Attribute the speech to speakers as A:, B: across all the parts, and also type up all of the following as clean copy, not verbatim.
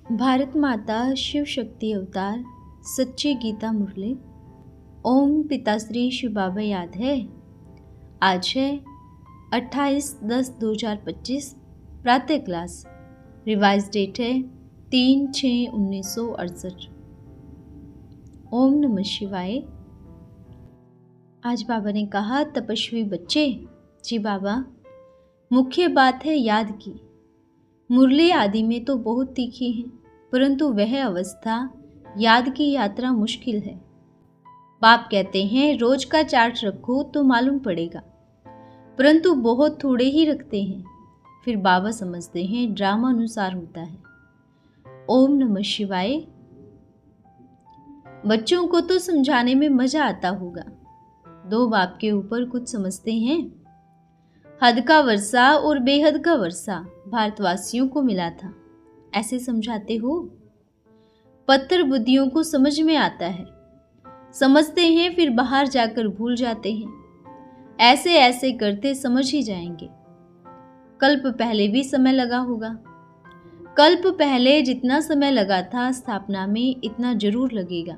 A: भारत माता शिव शक्ति अवतार सच्ची गीता मुरली। ओम पिताश्री शिव बाबा याद है। आज है 28/10/2025 प्रातः क्लास। रिवाइज डेट है 3/6/1968। ओम नमः शिवाय। आज बाबा ने कहा, तपस्वी बच्चे। जी बाबा, मुख्य बात है याद की। मुरली आदि में तो बहुत तीखी है, परंतु वह अवस्था याद की यात्रा मुश्किल है। बाप कहते हैं रोज का चार्ट रखो तो मालूम पड़ेगा, परंतु बहुत थोड़े ही रखते हैं। फिर बाबा समझते हैं ड्रामा अनुसार होता है। ओम नमः शिवाय। बच्चों को तो समझाने में मजा आता होगा। दो बाप के ऊपर कुछ समझते हैं। हद का वर्षा और बेहद का वर्षा भारतवासियों को मिला था, ऐसे समझाते हो। पत्थर बुद्धियों को समझ में आता है, समझते हैं फिर बाहर जाकर भूल जाते हैं। ऐसे ऐसे करते समझ ही जाएंगे। कल्प पहले भी समय लगा होगा। कल्प पहले जितना समय लगा था स्थापना में, इतना जरूर लगेगा।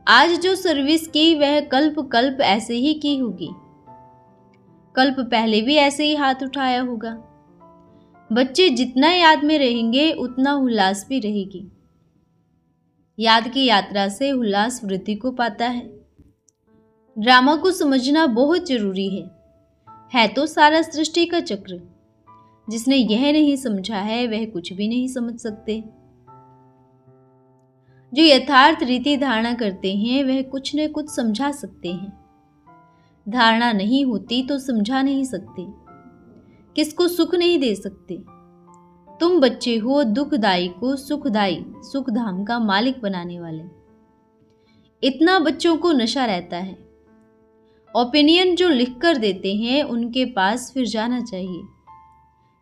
A: आज जो सर्विस की वह कल्प ऐसे ही की होगी। कल्प पहले भी ऐसे ही हाथ उठाया होगा। बच्चे जितना याद में रहेंगे उतना उल्लास भी रहेगी। याद की यात्रा से उल्लास वृद्धि को पाता है। ड्रामा को समझना बहुत जरूरी है तो सारा सृष्टि का चक्र। जिसने यह नहीं समझा है वह कुछ भी नहीं समझ सकते। जो यथार्थ रीति धारणा करते हैं वह कुछ न कुछ समझा सकते हैं। धारणा नहीं होती तो समझा नहीं सकते, किसको सुख नहीं दे सकते। तुम बच्चे हो दुखदाई को सुखदाई, सुखधाम का मालिक बनाने वाले। इतना बच्चों को नशा रहता है। ओपिनियन जो लिख कर देते हैं उनके पास फिर जाना चाहिए।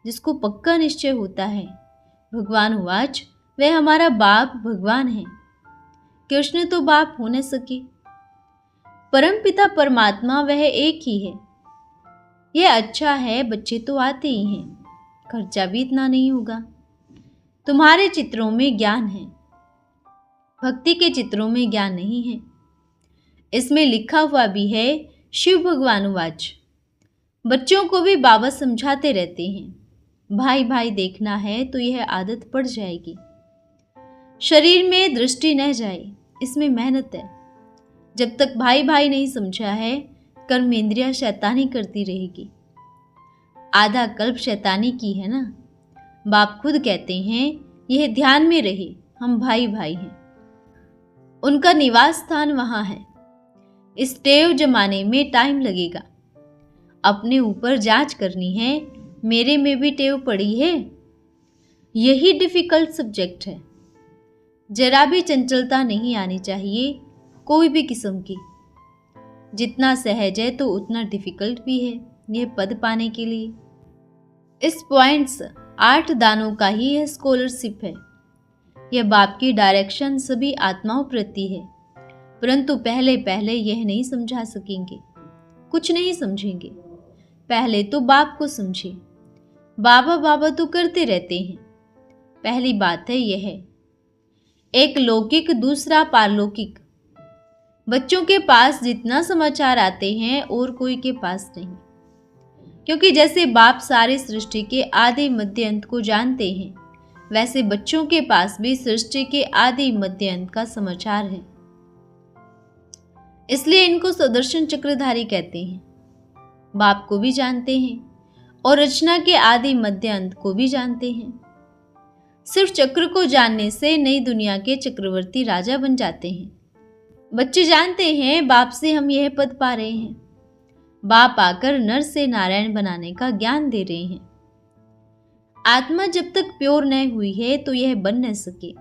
A: जिसको पक्का निश्चय होता है भगवान वाच, वह हमारा बाप भगवान है। कृष्ण तो बाप हो न सके। परमपिता परमात्मा वह एक ही है। यह अच्छा है, बच्चे तो आते ही हैं, खर्चा भी इतना नहीं होगा। तुम्हारे चित्रों में ज्ञान है, भक्ति के चित्रों में ज्ञान नहीं है। इसमें लिखा हुआ भी है शिव भगवान वाच। बच्चों को भी बाबा समझाते रहते हैं। भाई भाई देखना है तो यह आदत पड़ जाएगी। शरीर में दृष्टि न जाए, इसमें मेहनत है। जब तक भाई भाई नहीं समझा है, कर्मेंद्रिया शैतानी करती रहेगी। आधा कल्प शैतानी की है ना। बाप खुद कहते हैं यह ध्यान में रहे, हम भाई भाई हैं। उनका निवास स्थान वहां है। इस टेव जमाने में टाइम लगेगा। अपने ऊपर जांच करनी है, मेरे में भी टेव पड़ी है। यही डिफिकल्ट सब्जेक्ट है। जरा भी चंचलता नहीं आनी चाहिए, कोई भी किस्म की। जितना सहज है तो उतना डिफिकल्ट भी है यह पद पाने के लिए। इस पॉइंट्स 8 दानों का ही यह स्कॉलरशिप है। यह बाप की डायरेक्शन सभी आत्माओं प्रति है, परंतु पहले पहले यह नहीं समझा सकेंगे, कुछ नहीं समझेंगे। पहले तो बाप को समझे। बाबा बाबा तो करते रहते हैं। पहली बात है यह, एक लौकिक दूसरा पारलौकिक। बच्चों के पास जितना समाचार आते हैं और कोई के पास नहीं, क्योंकि जैसे बाप सारे सृष्टि के आदि मध्य अंत को जानते हैं, वैसे बच्चों के पास भी सृष्टि के आदि मध्य अंत का समाचार है। इसलिए इनको सुदर्शन चक्रधारी कहते हैं। बाप को भी जानते हैं और रचना के आदि मध्य अंत को भी जानते हैं। सिर्फ चक्र को जानने से नई दुनिया के चक्रवर्ती राजा बन जाते हैं। बच्चे जानते हैं बाप से हम यह पद पा रहे हैं। बाप आकर नर से नारायण बनाने का ज्ञान दे रहे हैं। आत्मा जब तक प्योर न हुई है तो यह बन न सके,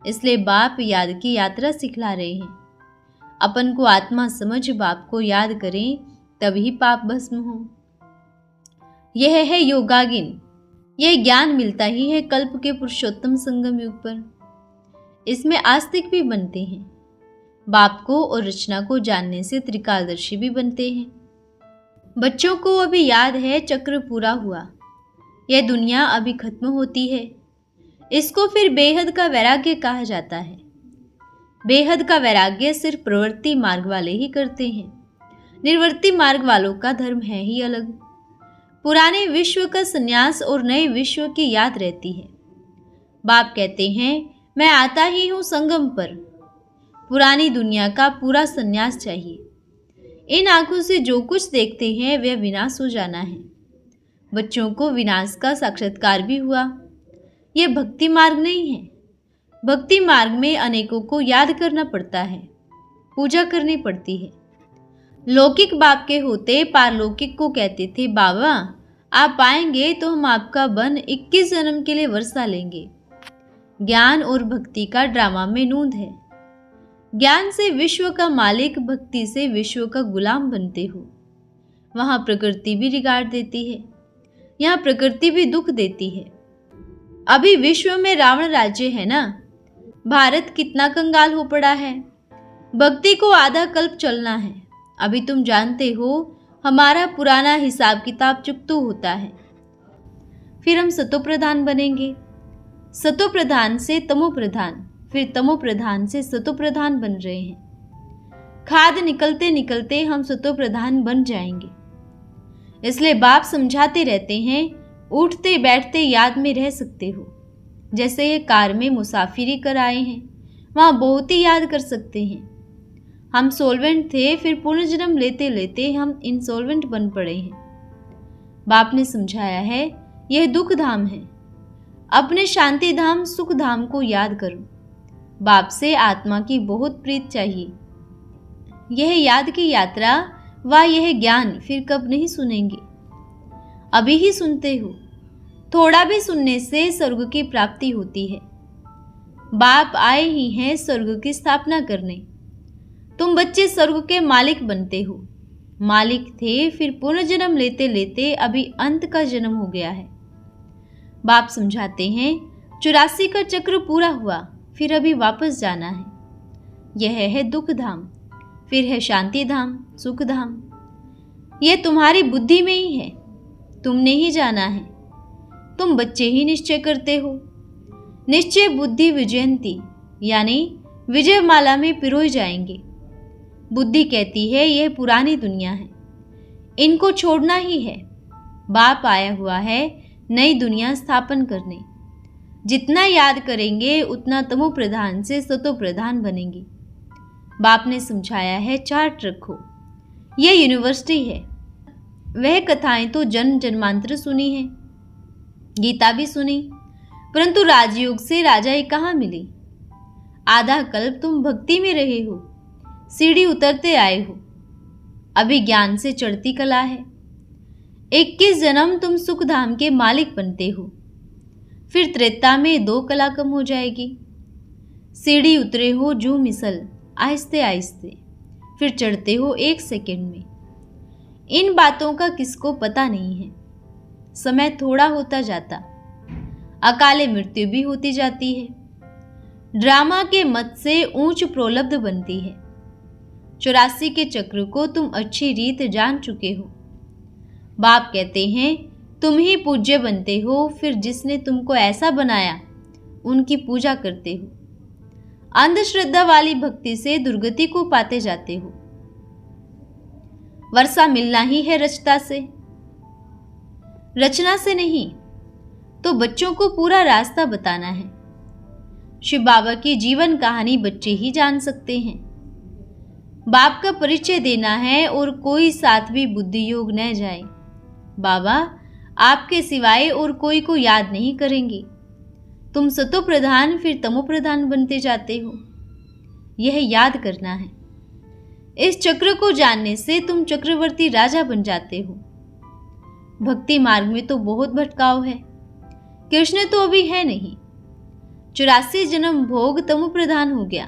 A: इसलिए बाप याद की यात्रा सिखला रहे हैं। अपन को आत्मा समझ बाप को याद करें, तभी पाप भस्म हो। यह है योगागिन। यह ज्ञान मिलता ही है कल्प के पुरुषोत्तम संगम युग पर। इसमें आस्तिक भी बनते हैं। बाप को और रचना को जानने से त्रिकालदर्शी भी बनते हैं। बच्चों को अभी याद है चक्र पूरा हुआ, यह दुनिया अभी खत्म होती है। इसको फिर बेहद का वैराग्य कहा जाता है। बेहद का वैराग्य सिर्फ प्रवृत्ति मार्ग वाले ही करते हैं। निर्वृत्ति मार्ग वालों का धर्म है ही अलग। पुराने विश्व का संन्यास और नए विश्व की याद रहती है। बाप कहते हैं, मैं आता ही हूँ संगम पर। पुरानी दुनिया का पूरा संन्यास चाहिए। इन आंखों से जो कुछ देखते हैं वह विनाश हो जाना है। बच्चों को विनाश का साक्षात्कार भी हुआ। यह भक्ति मार्ग नहीं है। भक्ति मार्ग में अनेकों को याद करना पड़ता है, पूजा करनी पड़ती है। लौकिक बाप के होते पारलौकिक को कहते थे, बाबा आप आएंगे तो हम आपका बन 21 जन्म के लिए वर्षा लेंगे। ज्ञान और भक्ति का ड्रामा में नूंद है। ज्ञान से विश्व का मालिक, भक्ति से विश्व का गुलाम बनते हो। वहाँ प्रकृति भी रिगाड़ देती है, यहाँ प्रकृति भी दुख देती है। अभी विश्व में रावण राज्य है ना। भारत कितना कंगाल हो पड़ा है। भक्ति को आधा कल्प चलना है। अभी तुम जानते हो हमारा पुराना हिसाब किताब चुकतू होता है। फिर हम सतो प्रधान बनेंगे। सतो प्रधान से तमो प्रधान, फिर तमो प्रधान से सतो प्रधान बन रहे हैं। खाद निकलते निकलते हम सतो प्रधान बन जाएंगे। इसलिए बाप समझाते रहते हैं, उठते बैठते याद में रह सकते हो। जैसे ये कार में मुसाफिरी कर आए हैं, वहाँ बहुत ही याद कर सकते हैं। हम सोल्वेंट थे, फिर पुनर्जन्म लेते लेते हम इंसोल्वेंट बन पड़े हैं। बाप ने समझाया है, यह दुख धाम है। अपने शांति धाम सुख धाम को याद करो। बाप से आत्मा की बहुत प्रीत चाहिए। यह याद की यात्रा व यह ज्ञान फिर कब नहीं सुनेंगे। अभी ही सुनते हो। थोड़ा भी सुनने से स्वर्ग की प्राप्ति होती है। बाप आए ही हैं स्वर्ग की स्थापना करने। तुम बच्चे स्वर्ग के मालिक बनते हो। मालिक थे, फिर पुनर्जन्म लेते लेते अभी अंत का जन्म हो गया है। बाप समझाते हैं, 84 का चक्र पूरा हुआ, फिर अभी वापस जाना है। यह है दुख धाम, फिर है शांति धाम, सुख धाम। यह तुम्हारी बुद्धि में ही है, तुमने ही जाना है। तुम बच्चे ही निश्चय करते हो। निश्चय बुद्धि विजयंती, यानी विजय माला में पिरोए जाएंगे। बुद्धि कहती है यह पुरानी दुनिया है, इनको छोड़ना ही है। बाप आया हुआ है नई दुनिया स्थापन करने। जितना याद करेंगे उतना तमो प्रधान से सतो प्रधान बनेंगे। बाप ने समझाया है, चार्ट रखो। यह यूनिवर्सिटी है। वह कथाएं तो जन्म जन्मांतर सुनी है, गीता भी सुनी, परंतु राजयोग से राजाई कहाँ मिली। आधा कल्प तुम भक्ति में रहे हो, सीढ़ी उतरते आए हो। अभी ज्ञान से चढ़ती कला है। 21 जन्म तुम सुख धाम के मालिक बनते हो। फिर त्रेता में 2 कला कम हो जाएगी। सीढ़ी उतरे हो जू मिसल, आहिस्ते आहिस्ते, फिर चढ़ते हो 1 सेकंड में। इन बातों का किसको पता नहीं है। समय थोड़ा होता जाता, अकाले मृत्यु भी होती जाती है। ड्रामा के मत से ऊंच प्रोलब्ध बनती है। 84 के चक्र को तुम अच्छी रीत जान चुके हो। बाप कहते हैं, तुम ही पूज्य बनते हो, फिर जिसने तुमको ऐसा बनाया उनकी पूजा करते हो। अंधश्रद्धा वाली भक्ति से दुर्गति को पाते जाते हो। वर्षा मिलना ही है रचता से, रचना से नहीं। तो बच्चों को पूरा रास्ता बताना है। शिव बाबा की जीवन कहानी बच्चे ही जान सकते हैं। बाप का परिचय देना है और कोई साथ भी बुद्धि योग न जाए। बाबा आपके सिवाय और कोई को याद नहीं करेंगे। तुम सतो प्रधान फिर तमो प्रधान बनते जाते हो। यह याद करना है। इस चक्र को जानने से तुम चक्रवर्ती राजा बन जाते हो। भक्ति मार्ग में तो बहुत भटकाव है। कृष्ण तो अभी है नहीं। 84 जन्म भोग तमो प्रधान हो गया।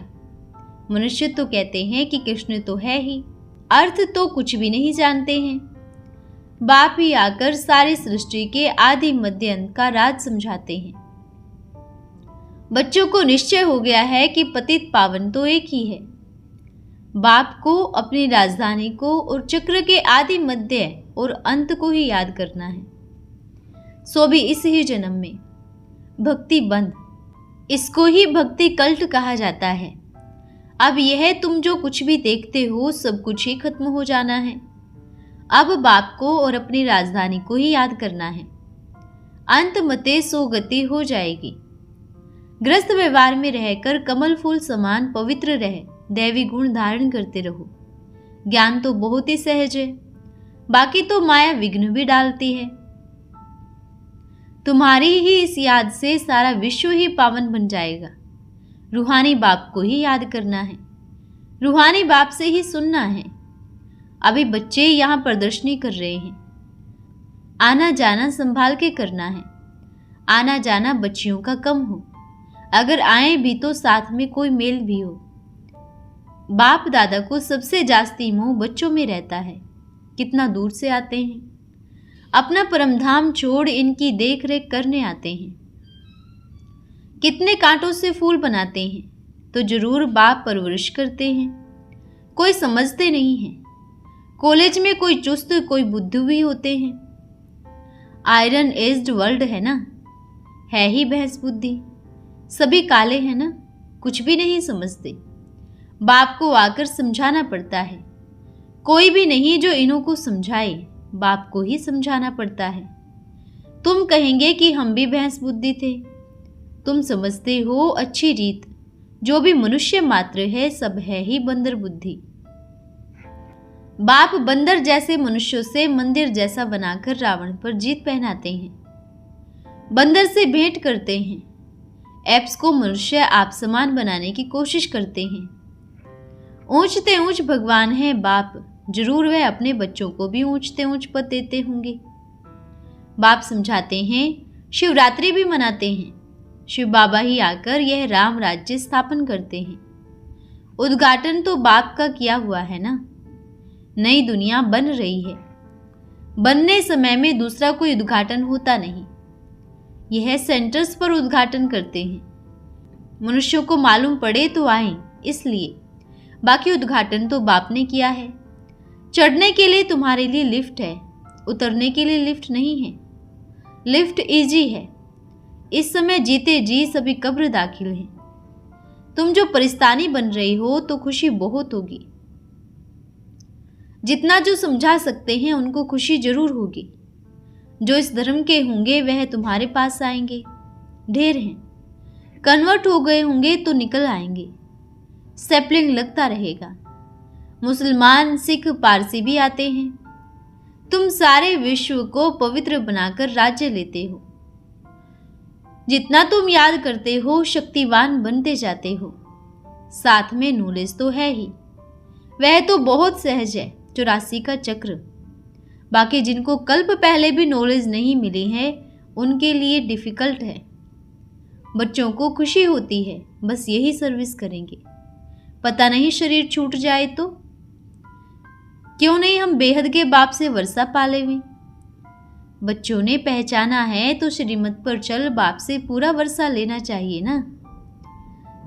A: मनुष्य तो कहते हैं कि कृष्ण तो है ही, अर्थ तो कुछ भी नहीं जानते हैं। बाप ही आकर सारी सृष्टि के आदि मध्य अंत का राज समझाते हैं। बच्चों को निश्चय हो गया है कि पतित पावन तो एक ही है। बाप को अपनी राजधानी को और चक्र के आदि मध्य और अंत को ही याद करना है। सो भी इस ही जन्म में। भक्ति बंद, इसको ही भक्ति कल्ट कहा जाता है। अब यह तुम जो कुछ भी देखते हो सब कुछ ही खत्म हो जाना है। अब बाप को और अपनी राजधानी को ही याद करना है। अंत मते सो गति हो जाएगी। ग्रस्त व्यवहार में रहकर कमल फूल समान पवित्र रह दैवी गुण धारण करते रहो। ज्ञान तो बहुत ही सहज है, बाकी तो माया विघ्न भी डालती है। तुम्हारी ही इस याद से सारा विश्व ही पावन बन जाएगा। रूहानी बाप को ही याद करना है, रूहानी बाप से ही सुनना है। अभी बच्चे यहाँ प्रदर्शनी कर रहे हैं, आना जाना संभाल के करना है। आना जाना बच्चियों का कम हो, अगर आए भी तो साथ में कोई मेल भी हो। बाप दादा को सबसे जास्ती मोह बच्चों में रहता है। कितना दूर से आते हैं, अपना परमधाम छोड़ इनकी देख रेख करने आते हैं। कितने कांटों से फूल बनाते हैं, तो जरूर बाप परवरिश करते हैं। कोई समझते नहीं हैं। कॉलेज में कोई चुस्त कोई बुद्धू भी होते हैं। आयरन एज्ड वर्ल्ड है ना, है ही भैंस बुद्धि। सभी काले हैं ना, कुछ भी नहीं समझते। बाप को आकर समझाना पड़ता है। कोई भी नहीं जो इन्हों को समझाए, बाप को ही समझाना पड़ता है। तुम कहेंगे कि हम भी भैंस बुद्धि थे। तुम समझते हो अच्छी रीत, जो भी मनुष्य मात्र है सब है ही बंदर बुद्धि। बाप बंदर जैसे मनुष्यों से मंदिर जैसा बनाकर रावण पर जीत पहनाते हैं। बंदर से भेंट करते हैं। एप्स को मनुष्य आप समान बनाने की कोशिश करते हैं। ऊंचते ऊंच भगवान है बाप, जरूर वह अपने बच्चों को भी ऊंचते ऊंच पद देते होंगे। बाप समझाते हैं, शिवरात्रि भी मनाते हैं। शिव बाबा ही आकर यह राम राज्य स्थापन करते हैं। उद्घाटन तो बाप का किया हुआ है ना। नई दुनिया बन रही है। बनने समय में दूसरा कोई उद्घाटन होता नहीं। यह सेंटर्स पर उद्घाटन करते हैं। मनुष्यों को मालूम पड़े तो आए, इसलिए बाकी उद्घाटन तो बाप ने किया है। चढ़ने के लिए तुम्हारे लिए लिफ्ट है, उतरने के लिए लिफ्ट नहीं है। लिफ्ट इजी है। इस समय जीते जी सभी कब्र दाखिल हैं। तुम जो परिस्तानी बन रही हो तो खुशी बहुत होगी। जितना जो समझा सकते हैं उनको खुशी जरूर होगी। जो इस धर्म के होंगे वह तुम्हारे पास आएंगे, ढेर हैं। कन्वर्ट हो गए होंगे तो निकल आएंगे। सैपलिंग लगता रहेगा। मुसलमान सिख पारसी भी आते हैं। तुम सारे विश्व को पवित्र बनाकर राज्य लेते हो। जितना तुम याद करते हो शक्तिवान बनते जाते हो। साथ में नॉलेज तो है ही, वह तो बहुत सहज है, 84 का चक्र। बाकी जिनको कल्प पहले भी नॉलेज नहीं मिली है उनके लिए डिफिकल्ट है। बच्चों को खुशी होती है, बस यही सर्विस करेंगे। पता नहीं शरीर छूट जाए तो क्यों नहीं हम बेहद के बाप से वर्षा पाले हुए। बच्चों ने पहचाना है तो श्रीमत पर चल बाप से पूरा वर्षा लेना चाहिए ना।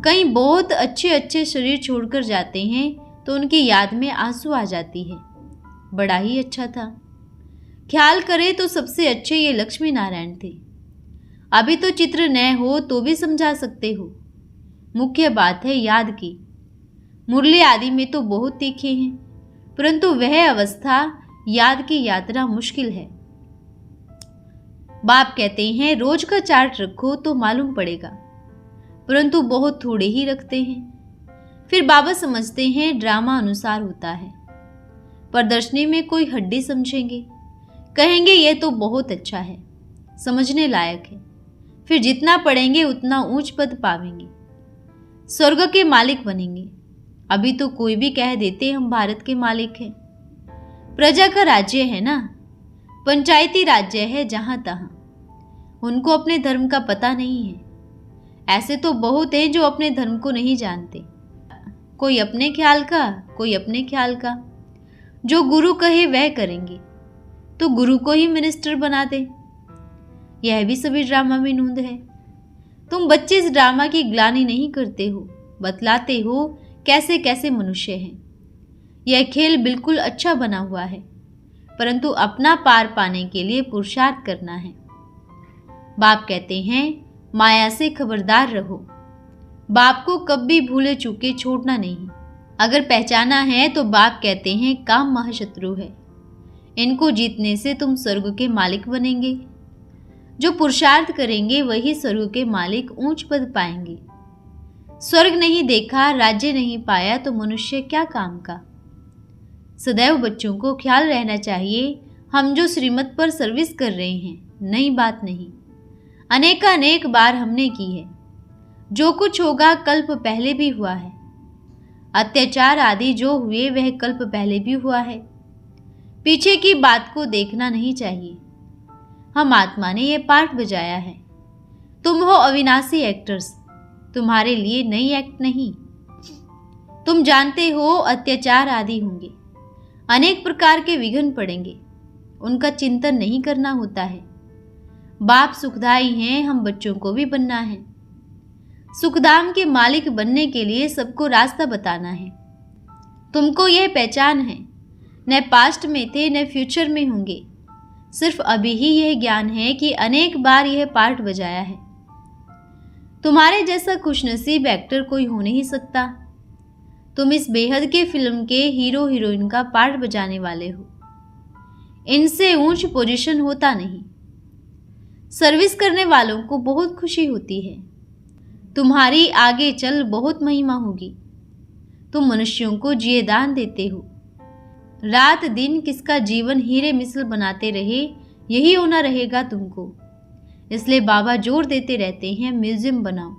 A: कई बहुत अच्छे अच्छे शरीर छोड़कर जाते हैं तो उनकी याद में आंसू आ जाती है। बड़ा ही अच्छा था। ख्याल करे तो सबसे अच्छे ये लक्ष्मी नारायण थे। अभी तो चित्र न हो तो भी समझा सकते हो। मुख्य बात है याद की। मुरली आदि में तो बहुत तीखे हैं, परंतु वह अवस्था याद की यात्रा मुश्किल है। बाप कहते हैं रोज का चार्ट रखो तो मालूम पड़ेगा, परंतु बहुत थोड़े ही रखते हैं। फिर बाबा समझते हैं ड्रामा अनुसार होता है। प्रदर्शनी में कोई हड्डी समझेंगे, कहेंगे यह तो बहुत अच्छा है, समझने लायक है। फिर जितना पढ़ेंगे उतना ऊंच पद पावेंगे, स्वर्ग के मालिक बनेंगे। अभी तो कोई भी कह देते हम भारत के मालिक हैं। प्रजा का राज्य है ना, पंचायती राज्य है जहां तहां। उनको अपने धर्म का पता नहीं है। ऐसे तो बहुत हैं जो अपने धर्म को नहीं जानते। कोई अपने ख्याल का, कोई अपने ख्याल का। जो गुरु कहे वह करेंगे, तो गुरु को ही मिनिस्टर बना दे। यह भी सभी ड्रामा में नूंद है। तुम बच्चे इस ड्रामा की ग्लानि नहीं करते हो, बतलाते हो कैसे कैसे मनुष्य हैं। यह खेल बिल्कुल अच्छा बना हुआ है, परंतु अपना पार पाने के लिए पुरुषार्थ करना है। बाप कहते हैं माया से खबरदार रहो। बाप को कब भी भूले चूके छोड़ना नहीं। अगर पहचाना है तो बाप कहते हैं काम महाशत्रु है। इनको जीतने से तुम स्वर्ग के मालिक बनेंगे। जो पुरुषार्थ करेंगे वही स्वर्ग के मालिक ऊंच पद पाएंगे। स्वर्ग नहीं देखा, राज्य नहीं पाया तो मनुष्य क्या काम का। सदैव बच्चों को ख्याल रहना चाहिए, हम जो श्रीमत पर सर्विस कर रहे हैं नई बात नहीं, अनेकानेक बार हमने की है। जो कुछ होगा कल्प पहले भी हुआ है। अत्याचार आदि जो हुए वह कल्प पहले भी हुआ है। पीछे की बात को देखना नहीं चाहिए। हम आत्मा ने यह पार्ट बजाया है। तुम हो अविनाशी एक्टर्स, तुम्हारे लिए नई एक्ट नहीं। तुम जानते हो अत्याचार आदि होंगे, अनेक प्रकार के विघ्न पड़ेंगे, उनका चिंतन नहीं करना होता है। बाप सुखदाई हैं, हम बच्चों को भी बनना है। सुखधाम के मालिक बनने के लिए सबको रास्ता बताना है। तुमको यह पहचान है, न पास्ट में थे न फ्यूचर में होंगे। सिर्फ अभी ही यह ज्ञान है कि अनेक बार यह पार्ट बजाया है। तुम्हारे जैसा खुशनसीब एक्टर कोई हो नहीं सकता। तुम इस बेहद के फिल्म के हीरो हीरोइन का पार्ट बजाने वाले हो। इनसे ऊंच पोजीशन होता नहीं। सर्विस करने वालों को बहुत खुशी होती है। तुम्हारी आगे चल बहुत महिमा होगी। तुम मनुष्यों को जिए दान देते हो। रात दिन किसका जीवन हीरे मिसल बनाते रहे, यही होना रहेगा तुमको। इसलिए बाबा जोर देते रहते हैं म्यूजियम बनाओ।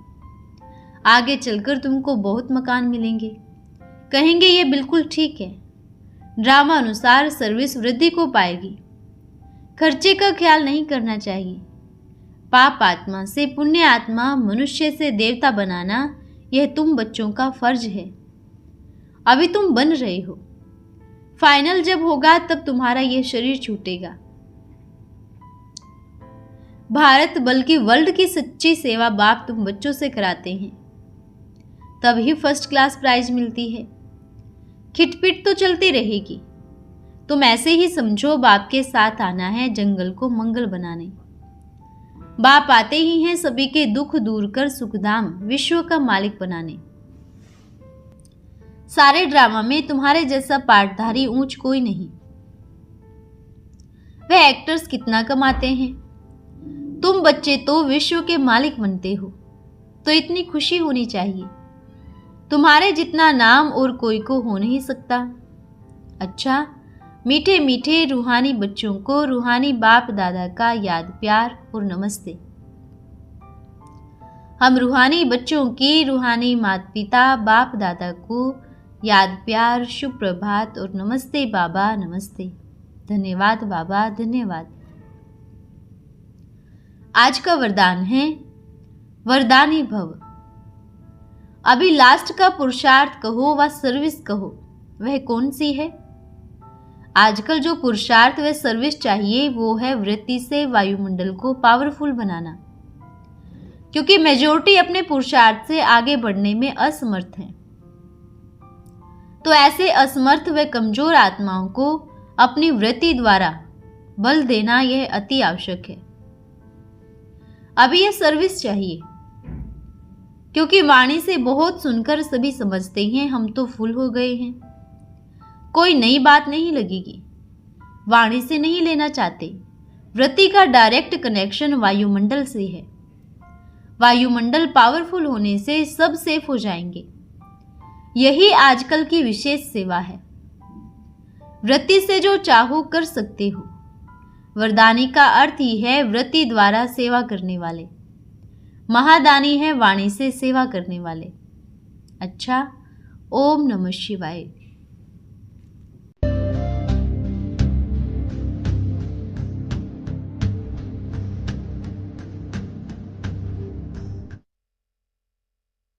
A: आगे चलकर तुमको बहुत मकान मिलेंगे। कहेंगे ये बिल्कुल ठीक है। ड्रामा अनुसार सर्विस वृद्धि को पाएगी। खर्चे का ख्याल नहीं करना चाहिए। पाप आत्मा से पुण्य आत्मा, मनुष्य से देवता बनाना, यह तुम बच्चों का फर्ज है। अभी तुम बन रहे हो। फाइनल जब होगा तब तुम्हारा यह शरीर छूटेगा। भारत बल्कि वर्ल्ड की सच्ची सेवा बाप तुम बच्चों से कराते हैं, तभी फर्स्ट क्लास प्राइज मिलती है। खिटपिट तो चलती रहेगी। तुम ऐसे ही समझो, बाप के साथ आना है जंगल को मंगल बनाने। बाप आते ही हैं सभी के दुख दूर कर सुखधाम विश्व का मालिक बनाने। सारे ड्रामा में तुम्हारे जैसा पार्टधारी ऊंच कोई नहीं। वह एक्टर्स कितना कमाते हैं। तुम बच्चे तो विश्व के मालिक बनते हो, तो इतनी खुशी होनी चाहिए। तुम्हारे जितना नाम और कोई को हो नहीं सकता। अच्छा, मीठे मीठे रूहानी बच्चों को रूहानी बाप दादा का याद प्यार और नमस्ते। हम रूहानी बच्चों की रूहानी माता पिता बाप दादा को याद प्यार, शुभ प्रभात और नमस्ते बाबा नमस्ते। धन्यवाद बाबा धन्यवाद। आज का वरदान है वरदानी भव। अभी लास्ट का पुरुषार्थ कहो व सर्विस कहो, वह कौन सी है? आजकल जो पुरुषार्थ व सर्विस चाहिए वो है वृत्ति से वायुमंडल को पावरफुल बनाना, क्योंकि मेजॉरिटी अपने पुरुषार्थ से आगे बढ़ने में असमर्थ है। तो ऐसे असमर्थ व कमजोर आत्माओं को अपनी वृत्ति द्वारा बल देना यह अति आवश्यक है। अभी यह सर्विस चाहिए, क्योंकि वाणी से बहुत सुनकर सभी समझते हैं हम तो फुल हो गए हैं। कोई नई बात नहीं लगेगी। वाणी से नहीं लेना चाहते। वृत्ति का डायरेक्ट कनेक्शन वायुमंडल से है। वायुमंडल पावरफुल होने से सब सेफ हो जाएंगे। यही आजकल की विशेष सेवा है। वृत्ति से जो चाहो कर सकते हो। वरदानी का अर्थ ही है वृत्ति द्वारा सेवा करने वाले। महादानी है वाणी से सेवा करने वाले। अच्छा, ओम नमः शिवाय।